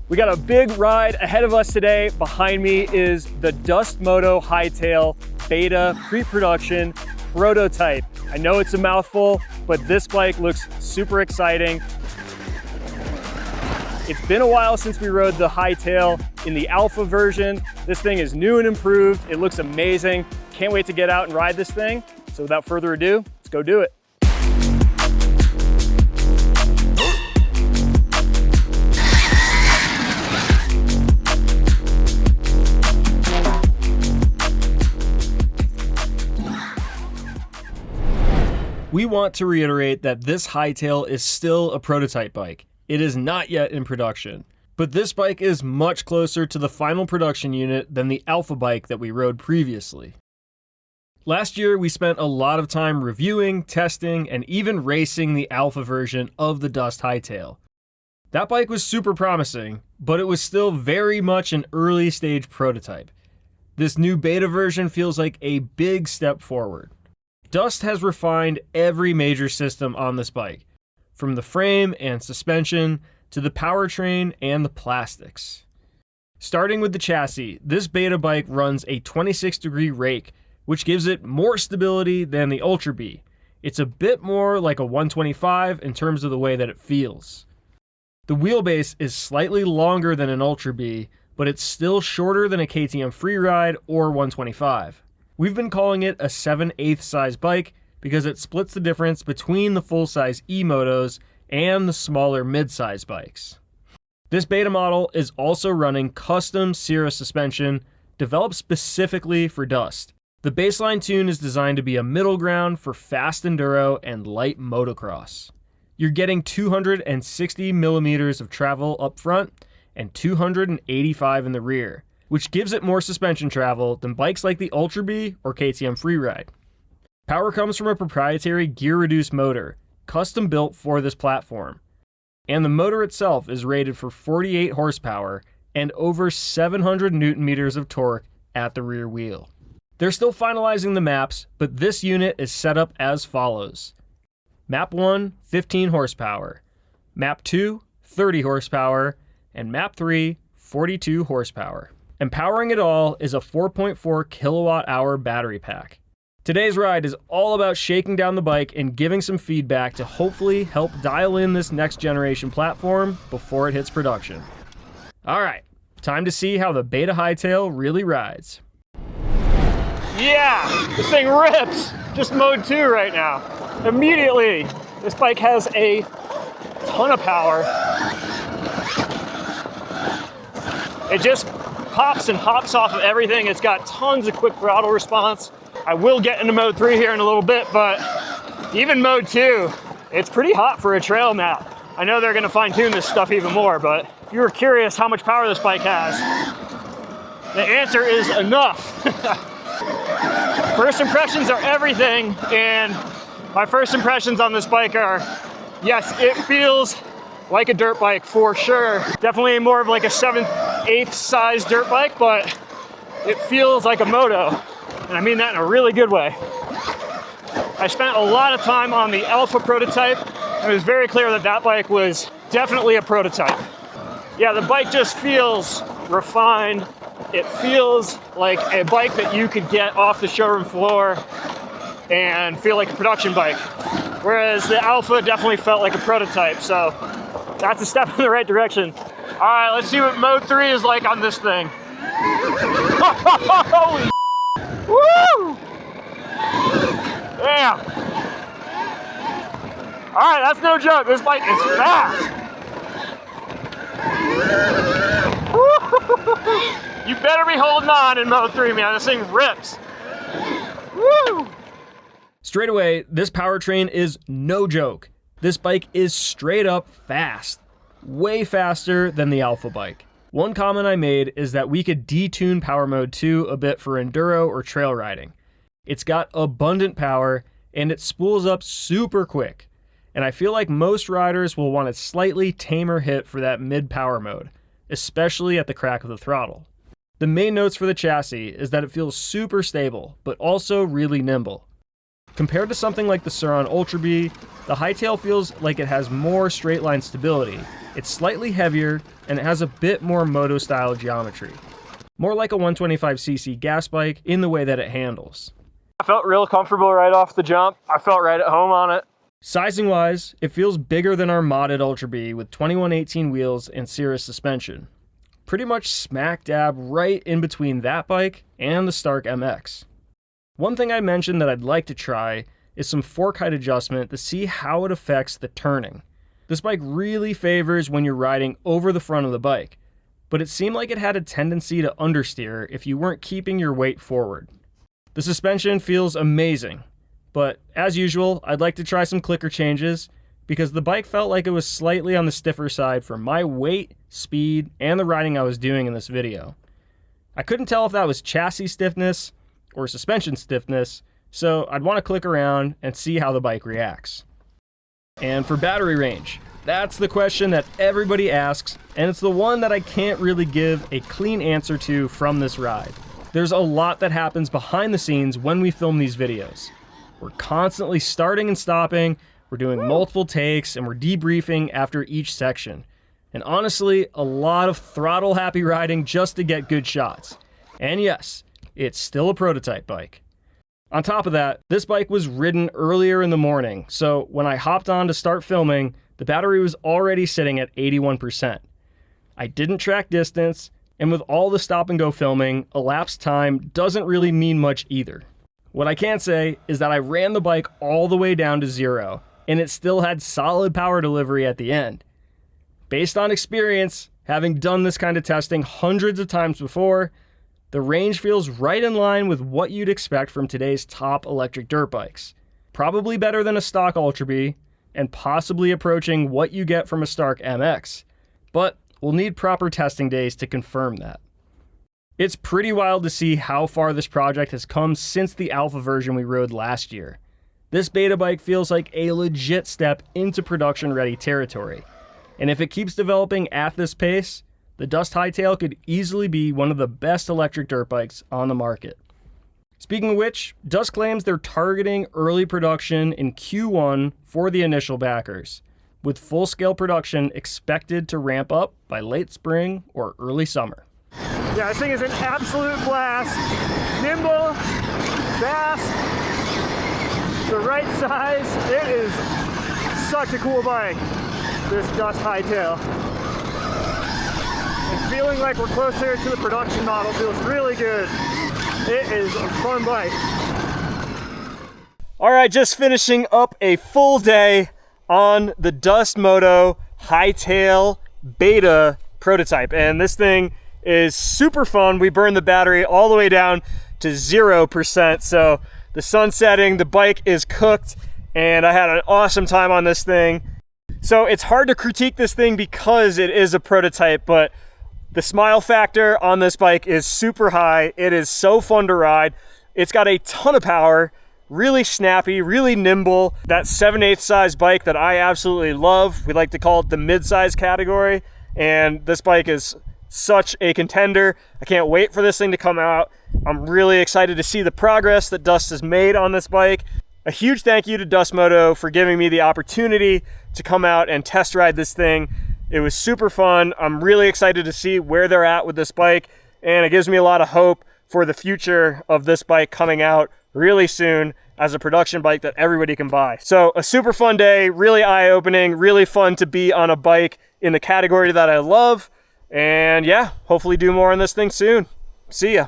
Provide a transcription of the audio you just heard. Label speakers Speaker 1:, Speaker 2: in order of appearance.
Speaker 1: We got a big ride ahead of us today. Behind me is the Dust Moto Hightail Beta pre-production prototype. I know it's a mouthful, but this bike looks super exciting. It's been a while since we rode the Hightail in the alpha version. This thing is new and improved. It looks amazing. Can't wait to get out and ride this thing. So without further ado, let's go do it. We want to reiterate that this Hightail is still a prototype bike. It is not yet in production, but this bike is much closer to the final production unit than the alpha bike that we rode previously. Last year, we spent a lot of time reviewing, testing, and even racing the alpha version of the Dust Hightail. That bike was super promising, but it was still very much an early stage prototype. This new beta version feels like a big step forward. Dust has refined every major system on this bike, from the frame and suspension to the powertrain and the plastics. Starting with the chassis, this beta bike runs a 26-degree rake, which gives it more stability than the Ultra B. It's a bit more like a 125 in terms of the way that it feels. The wheelbase is slightly longer than an Ultra B, but it's still shorter than a KTM Freeride or 125. We've been calling it a 7/8 size bike because it splits the difference between the full-size E-Motos and the smaller mid-size bikes. This beta model is also running custom sirris suspension developed specifically for Dust. The baseline tune is designed to be a middle ground for fast enduro and light motocross. You're getting 260 millimeters of travel up front and 285 in the rear, which gives it more suspension travel than bikes like the Ultra B or KTM Freeride. Power comes from a proprietary gear-reduced motor, custom built for this platform. And the motor itself is rated for 48 horsepower and over 700 newton meters of torque at the rear wheel. They're still finalizing the maps, but this unit is set up as follows. Map 1, 15 horsepower. Map 2, 30 horsepower. And Map 3, 42 horsepower. And powering it all is a 4.4 kilowatt-hour battery pack. Today's ride is all about shaking down the bike and giving some feedback to hopefully help dial in this next generation platform before it hits production. All right, time to see how the Beta Hightail really rides. Yeah, this thing rips. Just mode 2 right now. Immediately, this bike has a ton of power. It just pops and hops off of everything. It's got tons of quick throttle response. I will get into mode 3 here in a little bit, but even mode 2, it's pretty hot for a trail map. I know they're gonna fine tune this stuff even more, but if you were curious how much power this bike has, the answer is enough. First impressions are everything, and my first impressions on this bike are, yes, it feels like a dirt bike for sure. Definitely more of like a 7/8 size dirt bike, but it feels like a moto. And I mean that in a really good way. I spent a lot of time on the alpha prototype, and it was very clear that that bike was definitely a prototype. Yeah, the bike just feels refined. It feels like a bike that you could get off the showroom floor and feel like a production bike. Whereas the alpha definitely felt like a prototype, so that's a step in the right direction. All right, let's see what mode 3 is like on this thing. Holy woo! Damn. All right, that's no joke. This bike is fast. You better be holding on in mode 3, man. This thing rips. Woo! Straight away, this powertrain is no joke. This bike is straight up fast. Way faster than the alpha bike. One comment I made is that we could detune power mode 2 a bit for enduro or trail riding. It's got abundant power and it spools up super quick. And I feel like most riders will want a slightly tamer hit for that mid-power mode, especially at the crack of the throttle. The main notes for the chassis is that it feels super stable, but also really nimble. Compared to something like the Sur Ultra B, the Hightail feels like it has more straight line stability. It's slightly heavier, and it has a bit more Moto style geometry. More like a 125cc gas bike in the way that it handles.
Speaker 2: I felt real comfortable right off the jump. I felt right at home on it.
Speaker 1: Sizing wise, it feels bigger than our modded Ultra B with 2118 wheels and sirris suspension. Pretty much smack dab right in between that bike and the Stark MX. One thing I mentioned that I'd like to try is some fork height adjustment to see how it affects the turning. This bike really favors when you're riding over the front of the bike, but it seemed like it had a tendency to understeer if you weren't keeping your weight forward. The suspension feels amazing, but as usual, I'd like to try some clicker changes because the bike felt like it was slightly on the stiffer side for my weight, speed, and the riding I was doing in this video. I couldn't tell if that was chassis stiffness or suspension stiffness, so I'd want to click around and see how the bike reacts. And for battery range, that's the question that everybody asks, and it's the one that I can't really give a clean answer to from this ride. There's a lot that happens behind the scenes when we film these videos. We're constantly starting and stopping, we're doing multiple takes, and we're debriefing after each section. And honestly, a lot of throttle happy riding just to get good shots. And yes, it's still a prototype bike. On top of that, this bike was ridden earlier in the morning, so when I hopped on to start filming, the battery was already sitting at 81%. I didn't track distance, and with all the stop and go filming, elapsed time doesn't really mean much either. What I can say is that I ran the bike all the way down to 0, and it still had solid power delivery at the end. Based on experience, having done this kind of testing hundreds of times before, the range feels right in line with what you'd expect from today's top electric dirt bikes. Probably better than a stock Ultra B, and possibly approaching what you get from a Stark MX. But we'll need proper testing days to confirm that. It's pretty wild to see how far this project has come since the alpha version we rode last year. This beta bike feels like a legit step into production-ready territory. And if it keeps developing at this pace, the Dust Hightail could easily be one of the best electric dirt bikes on the market. Speaking of which, Dust claims they're targeting early production in Q1 for the initial backers, with full-scale production expected to ramp up by late spring or early summer.
Speaker 2: Yeah, this thing is an absolute blast. Nimble, fast, the right size. It is such a cool bike, this Dust Hightail. And feeling like we're closer to the production model feels really good. It is a fun bike.
Speaker 1: All right, just finishing up a full day on the Dust Moto Hightail Beta prototype. And this thing is super fun. We burned the battery all the way down to 0%. So the sun's setting, the bike is cooked, and I had an awesome time on this thing. So it's hard to critique this thing because it is a prototype, but the smile factor on this bike is super high. It is so fun to ride. It's got a ton of power, really snappy, really nimble. That 7/8 size bike that I absolutely love. We like to call it the mid-size category. And this bike is such a contender. I can't wait for this thing to come out. I'm really excited to see the progress that Dust has made on this bike. A huge thank you to Dust Moto for giving me the opportunity to come out and test ride this thing. It was super fun. I'm really excited to see where they're at with this bike, and it gives me a lot of hope for the future of this bike coming out really soon as a production bike that everybody can buy. So a super fun day, really eye-opening, really fun to be on a bike in the category that I love. And yeah, hopefully do more on this thing soon. See ya.